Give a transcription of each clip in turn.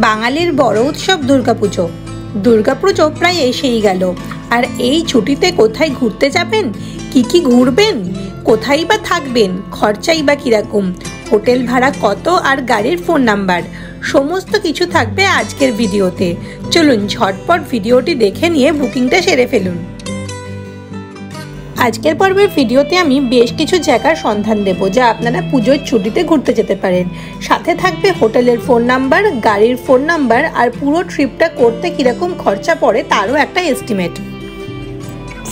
বাঙালির বড় উৎসব দুর্গাপুজো। দুর্গাপুজো প্রায় এসেই গেল, আর এই ছুটিতে কোথায় ঘুরতে যাবেন, কি ঘুরবেন, কোথায় বা থাকবেন, খরচাই বা কিরকম, হোটেল ভাড়া কত আর গাড়ির ফোন নাম্বার সমস্ত কিছু থাকবে আজকের ভিডিওতে। চলুন ঝটপট ভিডিওটি দেখে নিয়ে বুকিংটা সেরে ফেলুন। আজকের পর্বের ভিডিওতে আমি বেশ কিছু জায়গার সন্ধান দেব যা আপনারা পুজোর ছুটিতে ঘুরতে যেতে পারেন। সাথে থাকবে হোটেলের ফোন নাম্বার, গাড়ির ফোন নাম্বার আর পুরো ট্রিপটা করতে কিরকম খরচা পড়ে তারও একটা এস্টিমেট।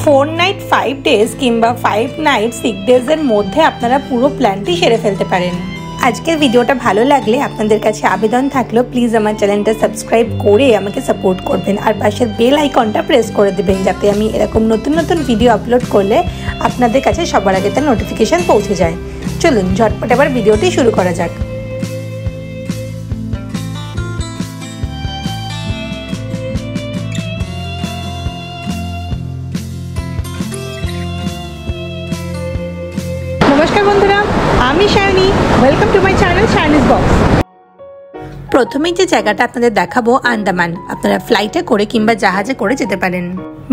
4 নাইট 5 ডেজ কিংবা 5 নাইট 6 ডেজের মধ্যে আপনারা পুরো প্ল্যানটি সেরে ফেলতে পারেন। আজকের ভিডিওটা ভালো লাগলে আপনাদের কাছে আবেদন থাকলো, প্লিজ আমার চ্যানেলটা সাবস্ক্রাইব করে আমাকে সাপোর্ট করবেন আর পাশের বেল আইকনটা প্রেস করে দেবেন যাতে আমি এরকম নতুন নতুন ভিডিও আপলোড করলে আপনাদের কাছে সবার আগে তার নোটিফিকেশান পৌঁছে যায়। চলুন ঝটপট এবার ভিডিওটি শুরু করা যাক। নমস্কার বন্ধুরা, আমি Shayni, welcome to my channel Shayni's box. প্রথমেই যে জায়গাটা আপনাদের দেখাবো আন্দামান। আপনারা ফ্লাইটে করে কিংবা জাহাজে করে যেতে পারেন।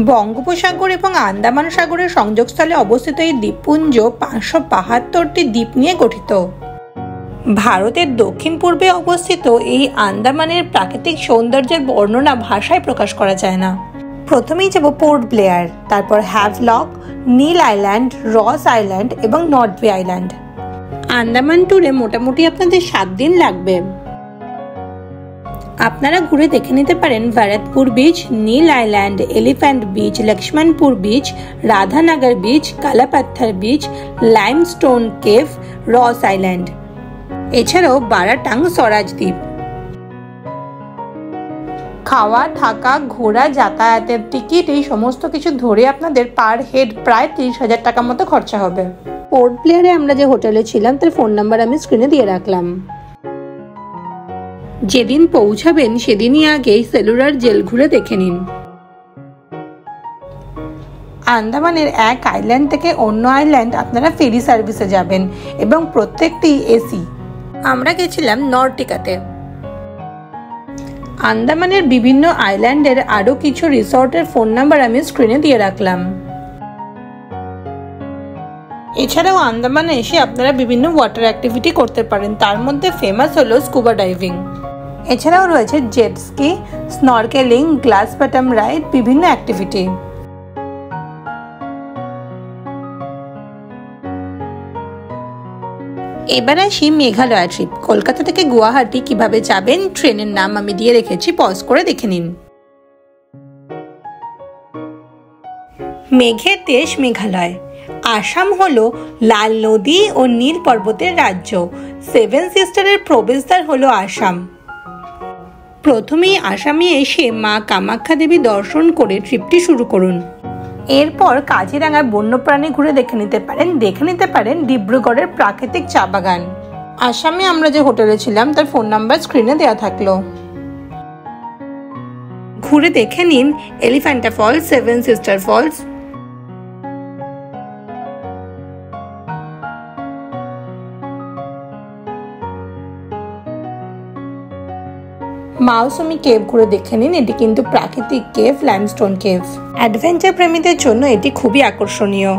বঙ্গোপসাগর এবং আন্দামান সাগরের সংযোগস্থলে অবস্থিত এই দ্বীপপুঞ্জ 572টি দ্বীপ নিয়ে গঠিত। ভারতের দক্ষিণ পূর্বে অবস্থিত এই আন্দামানের প্রাকৃতিক সৌন্দর্যের বর্ণনা ভাষায় প্রকাশ করা যায় না। প্রথমেই যাব পোর্ট ব্লেয়ার, তারপর হ্যাভলক, নীল আইল্যান্ড, রস আইল্যান্ড এবং নর্থওয়ে আইল্যান্ড। আন্দামান ট্যুরে মোটামুটি আপনাদের 7 দিন লাগবে। আপনারা ঘুরে দেখে নিতে পারেন Bharatpur beach, Neil island, elephant beach, Laxmanpur beach, Radhanagar beach, Kalapathar beach, limestone cave, Ross island, এছাড়াও বারাটাং স্বরাজ দ্বীপ। খাওয়া, থাকা, ঘোরা, যাতায়াতের টিকিট এই সমস্ত কিছু ধরে আপনাদের পার হেড প্রায় 30,000 টাকা মতো খরচা হবে। পোর্ট ব্লেয়ারে আমরা যে হোটেলে ছিলাম তার ফোন নাম্বার আমি স্ক্রিনে দিয়ে রাখলাম। যেদিন পৌঁছাবেন সেদিনই আগেই সেলুলার জেল ঘুরে দেখে নিন। আন্দামানের এক আইল্যান্ড থেকে অন্য আইল্যান্ড আপনারা ফেরি সার্ভিসে যাবেন এবং প্রত্যেকটি এসি। আমরা গেছিলাম নর্টিকাতে। আন্দামানের বিভিন্ন আইল্যান্ডের আরও কিছু রিসর্টের ফোন নাম্বার আমি স্ক্রিনে দিয়ে রাখলাম। এছাড়াও আন্দামানে এসে আপনারা বিভিন্ন ওয়াটার অ্যাক্টিভিটি করতে পারেন, তার মধ্যে ফেমাস হলো স্কুবা ডাইভিং। এছাড়াও রয়েছে jet ski, snorkelling, glass bottom ride, বিভিন্ন অ্যাক্টিভিটি। এবার আসি মেঘালয় ট্রিপ। কলকাতা থেকে গুয়াহাটি কিভাবে যাবেন ট্রেনের নাম আমি দিয়ে রেখেছি, পজ করে দেখে নিন। মেঘের দেশ মেঘালয়। আসাম হলো লাল নদী ও নীল পর্বতের রাজ্য। 7 সিস্টারের প্রবেশদ্বার হলো আসাম। প্রথমেই আসামে এসে মা কামাখ্যা দেবী দর্শন করে ট্রিপটি শুরু করুন। এরপর কাজিরাঙ্গার বন্যপ্রাণী ঘুরে দেখে নিতে পারেন ডিব্রুগড়ের প্রাকৃতিক চা বাগান। আসামে আমরা যে হোটেলে ছিলাম তার ফোন নাম্বার স্ক্রিনে দেওয়া থাকলো। ঘুরে দেখে নিন Elephanta falls, 7 sister falls. Mawsmai cave ঘুরে দেখে নিন, এটি কিন্তু প্রাকৃতিক কেভ, লাইমস্টোন কেভ। অ্যাডভেঞ্চার প্রেমীদের জন্য এটি খুবই আকর্ষণীয়।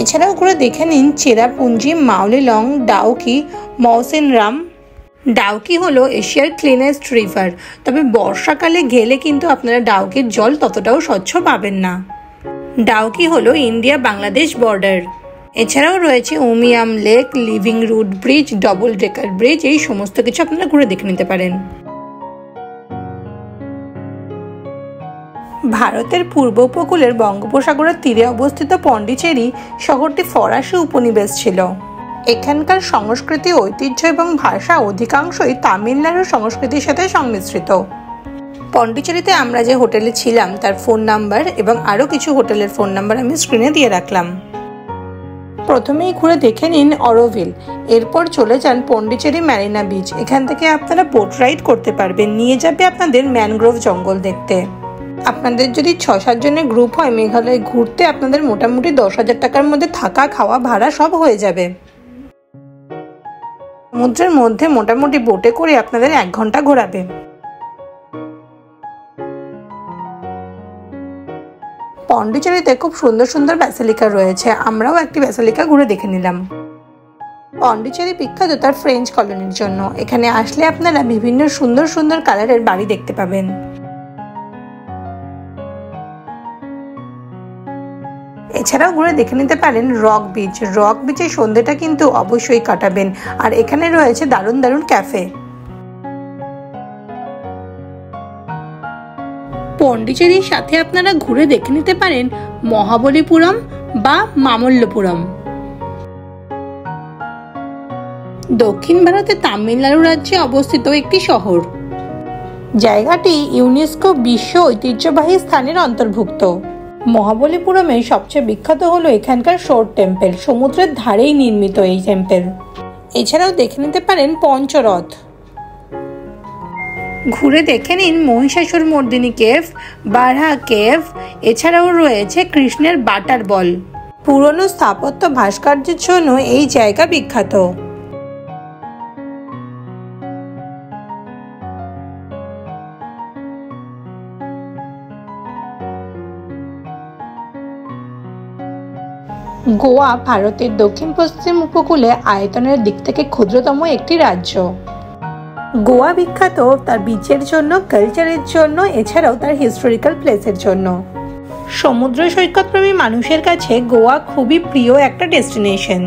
এছাড়াও ঘুরে দেখে নিন চেরাপুঞ্জি, মাউলিলং, ডাউকি, মৌসিনরাম। ডাউকি হলো এশিয়ার ক্লিনেস্ট রিভার, তবে বর্ষাকালে গেলে কিন্তু আপনারা ডাউকির জল ততটাও স্বচ্ছ পাবেন না। ডাউকি হলো ইন্ডিয়া বাংলাদেশ বর্ডার। এছাড়াও রয়েছে Umiam lake, living root bridge, double decker bridge, এই সমস্ত কিছু আপনারা ঘুরে দেখে নিতে পারেন। ভারতের পূর্ব উপকূলের বঙ্গোপসাগরের তীরে অবস্থিত পন্ডিচেরি শহরটি ফরাসি উপনিবেশ ছিল। এখানকার সংস্কৃতি, ঐতিহ্য এবং ভাষা অধিকাংশই তামিলনাড়ুর সংস্কৃতির সাথে সংমিশ্রিত। পন্ডিচেরিতে আমরা যে হোটেলে ছিলাম তার ফোন নাম্বার এবং আরও কিছু হোটেলের ফোন নাম্বার আমি স্ক্রিনে দিয়ে রাখলাম। প্রথমেই ঘুরে দেখে নিন অরোভিল, এরপর চলে যান পন্ডিচেরি ম্যারিনা বিচ। এখান থেকে আপনারা বোট রাইড করতে পারবেন, নিয়ে যাবে আপনাদের ম্যানগ্রোভ জঙ্গল দেখতে। আপনাদের যদি 6-7 জনের গ্রুপ হয় মেঘালয় ঘুরতে আপনাদের মোটামুটি 10,000 টাকার মধ্যে থাকা, খাওয়া, ভাড়া সব হয়ে যাবে। সমুদ্রের মধ্যে মোটামুটি বোটে করে আপনাদের 1 ঘন্টা ঘোরাবে। পন্ডিচেরিতে খুব সুন্দর সুন্দর ব্যাসিলিকা রয়েছে, আমরাও একটি ব্যাসিলিকা ঘুরে দেখে নিলাম। পন্ডিচেরি বিখ্যাত তার ফ্রেঞ্চ কলোনির জন্য। এখানে আসলে আপনারা বিভিন্ন সুন্দর সুন্দর কালারের বাড়ি দেখতে পাবেন। এছাড়াও ঘুরে দেখে নিতে পারেন রক বিচ। রক বিচের সন্ধ্যেটা কিন্তু অবশ্যই কাটাবেন। আর এখানে রয়েছে দারুণ দারুণ ক্যাফে। পন্ডিচেরির সাথে আপনারা ঘুরে দেখে নিতে পারেন মহাবলীপুরম বা মামল্লপুরম। দক্ষিণ ভারতে তামিলনাড়ু রাজ্যে অবস্থিত একটি শহর। জায়গাটি ইউনেস্কো বিশ্ব ঐতিহ্যবাহী স্থানের অন্তর্ভুক্ত। মহাবলীপুরমের সবচেয়ে বিখ্যাত হলো এখানকার শোর টেম্পল। সমুদ্রের ধারেই নির্মিত এই টেম্পল। এছাড়াও দেখে নিতে পারেন পঞ্চরথ। ঘুরে দেখে নিন মহিষাসুর মর্দিনী কেভ, বারহা কেভ। এছাড়াও রয়েছে কৃষ্ণের বাটার বল। পুরনো স্থাপত্য ভাস্কর্যের জন্য এই জায়গা বিখ্যাত। গোয়া ভারতের দক্ষিণ পশ্চিম উপকূলে আয়তনের দিক থেকে ক্ষুদ্রতম একটি রাজ্য। গোয়া বিখ্যাত তার বিচের জন্য, কালচারের জন্য, এছাড়াও তার হিস্টোরিক্যাল প্লেসের জন্য। সমুদ্র সৈকতপ্রেমী মানুষের কাছে গোয়া খুবই প্রিয় একটা ডেস্টিনেশন।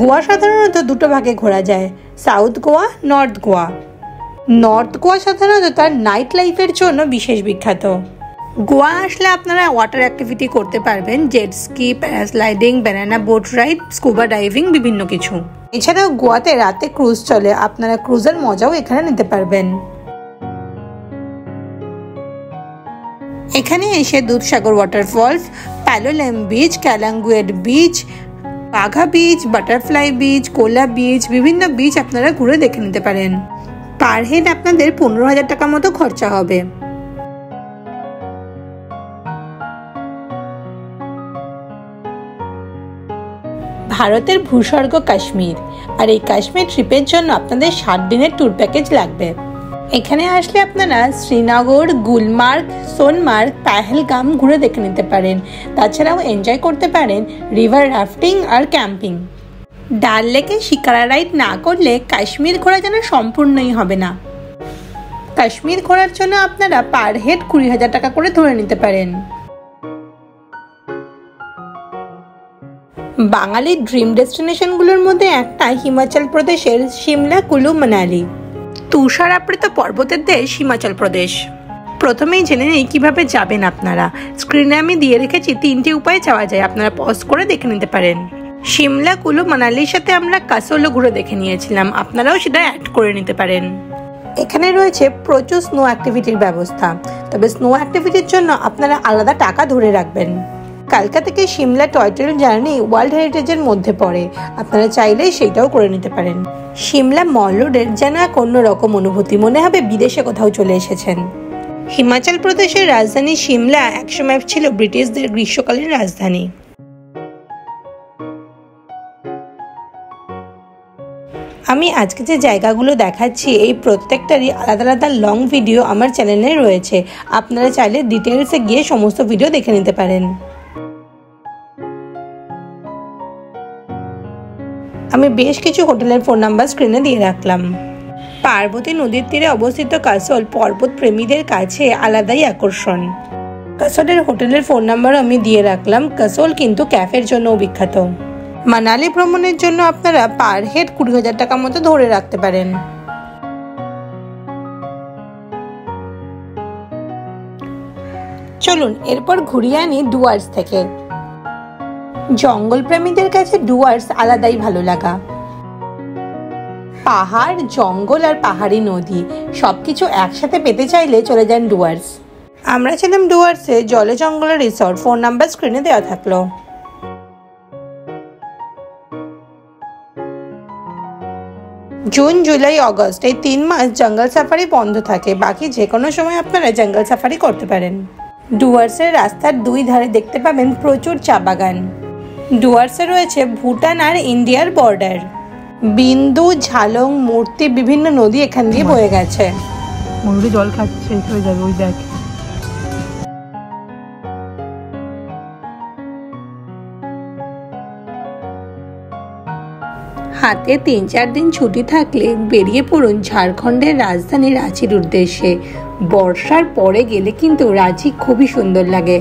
গোয়া সাধারণত দুটো ভাগে ঘোরা যায়, south Goa, north Goa. North Goa সাধারণত তার নাইট লাইফের জন্য বিশেষ বিখ্যাত। গোয়া আসলে আপনারা ওয়াটার অ্যাক্টিভিটি করতে পারবেন, jet ski, paragliding, banana boat ride, scuba diving, বিভিন্ন কিছু। এছাড়াও গোয়াতে রাতে ক্রুজ চলে, আপনারা ক্রুজের মজাও এখানে নিতে পারবেন। এখানে এসে দুধসাগর ওয়াটারফলস, প্যালোলেম বিচ, ক্যালাঙ্গুয়েট বিচ, বাঘা বিচ, বাটারফ্লাই বিচ, কোলা বিচ, বিভিন্ন বিচ আপনারা ঘুরে দেখে নিতে পারেন। পার হেড আপনাদের 15,000 টাকা মতো খরচা হবে। ভারতের ভূস্বর্গ কাশ্মীর, আর এই কাশ্মীর ট্রিপের জন্য আপনাদের 7 দিনের ট্যুর প্যাকেজ লাগবে। এখানে আসলে আপনারা শ্রীনগর, গুলমার্গ, সোনমার্গ, পেহেলগাম ঘুরে দেখে নিতে পারেন। তাছাড়াও এনজয় করতে পারেন রিভার রাফটিং আর ক্যাম্পিং। ডাল লেকে শিকারা রাইড না করলে কাশ্মীর ঘোরা যেন সম্পূর্ণই হবে না। কাশ্মীর ঘোরার জন্য আপনারা পার হেড 20,000 টাকা করে ধরে নিতে পারেন। বাঙালির ড্রিম ডেস্টিনেশনগুলোর মধ্যে একটা হিমাচল প্রদেশের সিমলা, কুলু, মানালি। তুষারাবৃত পর্বতের দেশ হিমাচল প্রদেশ। প্রথমেই জেনে নেই কিভাবে যাবেন আপনারা। স্ক্রিনে আমি দিয়ে রেখেছি 3টি উপায়ে যাওয়া যায়, আপনারা পজ করে দেখে নিতে পারেন। সিমলা, কুলু, মানালির সাথে আমরা কাসোলও ঘুরে দেখে নিয়েছিলাম, আপনারাও সেটা অ্যাড করে নিতে পারেন। এখানে রয়েছে প্রচুর স্নো অ্যাক্টিভিটির ব্যবস্থা, তবে স্নো অ্যাক্টিভিটির জন্য আপনারা আলাদা টাকা ধরে রাখবেন। কালকা থেকে Shimla toy train journey world হেরিটেজের মধ্যে পড়ে, আপনারা চাইলেই সেইটাও করে নিতে পারেন। সিমলা মল রোডের যেন এক অন্যরকম অনুভূতি, মনে হবে বিদেশে কোথাও চলে এসেছেন। হিমাচল প্রদেশের রাজধানী সিমলা একসময় ছিল ব্রিটিশদের গ্রীষ্মকালীন রাজধানী। আমি আজকে যে জায়গাগুলো দেখাচ্ছি এই প্রত্যেকটারই আলাদা আলাদা লং ভিডিও আমার চ্যানেলে রয়েছে, আপনারা চাইলে ডিটেলসে গিয়ে সমস্ত ভিডিও দেখে নিতে পারেন। আমি বেশ কিছু হোটেলের ফোন নাম্বার স্ক্রিনে দিয়ে রাখলাম। পার্বতী নদীর তীরে অবস্থিত কাসোল পর্বত প্রেমীদের কাছে আলাদাই আকর্ষণ। কাসোলের হোটেলের ফোন নাম্বার আমি দিয়ে রাখলাম। কাসোল কিন্তু ক্যাফের জন্যও বিখ্যাত। মানালি ভ্রমণের জন্য আপনারা পার হেড 20,000 টাকা মতো ধরে রাখতে পারেন। চলুন এরপর ঘুরিয়ে আনি ডুয়ার্স থেকে। জঙ্গল প্রেমীদের কাছে ডুয়ার্স আলাদাই ভালো লাগা। পাহাড়, জঙ্গল আর পাহাড়ি নদী সবকিছু একসাথে পেতে চাইলে চলে যান ডুয়ার্স। আমরা ছিলাম ডুয়ার্সে জলে জঙ্গলের রিসর্ট, ফোন নাম্বার স্ক্রিনে দেওয়া থাকলো। জুন, জুলাই, অগস্ট এই 3 মাস জঙ্গল সাফারি বন্ধ থাকে, বাকি যে কোনো সময় আপনারা জঙ্গল সাফারি করতে পারেন। ডুয়ার্সের রাস্তার দুই ধারে দেখতে পাবেন প্রচুর চা বাগান। ডুয়ার্সে রয়েছে ভুটান আর ইন্ডিয়ার বর্ডার। বিন্দু, ঝালং, মূর্তি, বিভিন্ন নদী এখান দিয়ে বয়ে গেছে। ময়ূরে জল খাচ্ছে, হয়ে যাবে ওই দেখ। হাতে 3-4 দিন ছুটি থাকলে বেরিয়ে পড়ুন ঝাড়খণ্ডের রাজধানী রাঁচির উদ্দেশ্যে। বর্ষার পরে গেলে কিন্তু রাঁচি খুবই সুন্দর লাগে।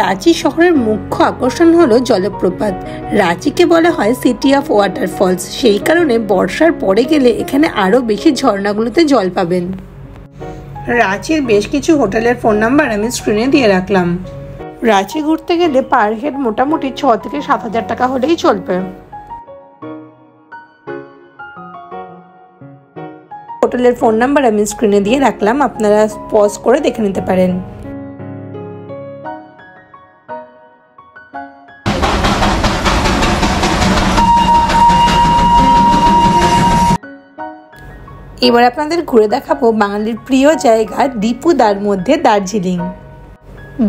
রাঁচি শহরের মুখ্য আকর্ষণ হলো জলপ্রপাত। রাঁচিকে বলা হয় সিটি অফ ওয়াটারফলস, সেই কারণে বর্ষার পরে গেলে এখানে আরও বেশি ঝর্ণাগুলোতে জল পাবেন। রাঁচির বেশ কিছু হোটেলের ফোন নাম্বার আমি স্ক্রিনে দিয়ে রাখলাম। রাঁচি ঘুরতে গেলে পার হেড মোটামুটি 6 থেকে 7 হাজার টাকা হলেই চলবে। হোটেলের ফোন নাম্বার আমি স্ক্রিনে দিয়ে রাখলাম, আপনারা পজ করে দেখে নিতে পারেন। এবার আপনাদের ঘুরে দেখাবো বাঙালির প্রিয় জায়গা দীপুদার মধ্যে দার্জিলিং।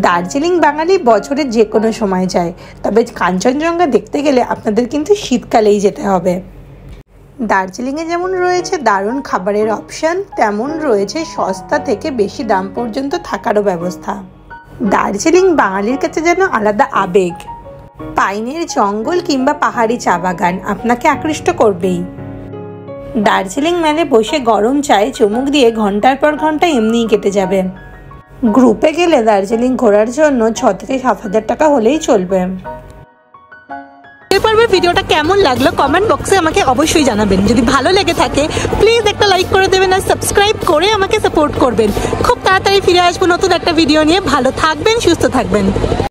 দার্জিলিং বাঙালি বছরের যে কোনো সময় যায়, তবে কাঞ্চনজঙ্ঘা দেখতে গেলে আপনাদের কিন্তু শীতকালেই যেতে হবে। দার্জিলিংয়ে যেমন রয়েছে দারুণ খাবারের অপশন, তেমন রয়েছে সস্তা থেকে বেশি দাম পর্যন্ত থাকারও ব্যবস্থা। দার্জিলিং বাঙালির কাছে যেন আলাদা আবেগ। পাইনের জঙ্গল কিংবা পাহাড়ি চা বাগান আপনাকে আকৃষ্ট করবেই। দার্জিলিং মেলে বসে গরম চায়ে চুমুক দিয়ে ঘন্টার পর ঘন্টা এমনিই কেটে যাবে। গ্রুপে গেলে দার্জিলিং ঘোরার জন্য 6 থেকে 7 হাজার টাকা হলেই চলবে। এরপর ভিডিওটা কেমন লাগলো কমেন্ট বক্সে আমাকে অবশ্যই জানাবেন। যদি ভালো লেগে থাকে প্লিজ একটা লাইক করে দেবেন আর সাবস্ক্রাইব করে আমাকে সাপোর্ট করবেন। খুব তাড়াতাড়ি ফিরে আসবো নতুন একটা ভিডিও নিয়ে। ভালো থাকবেন, সুস্থ থাকবেন।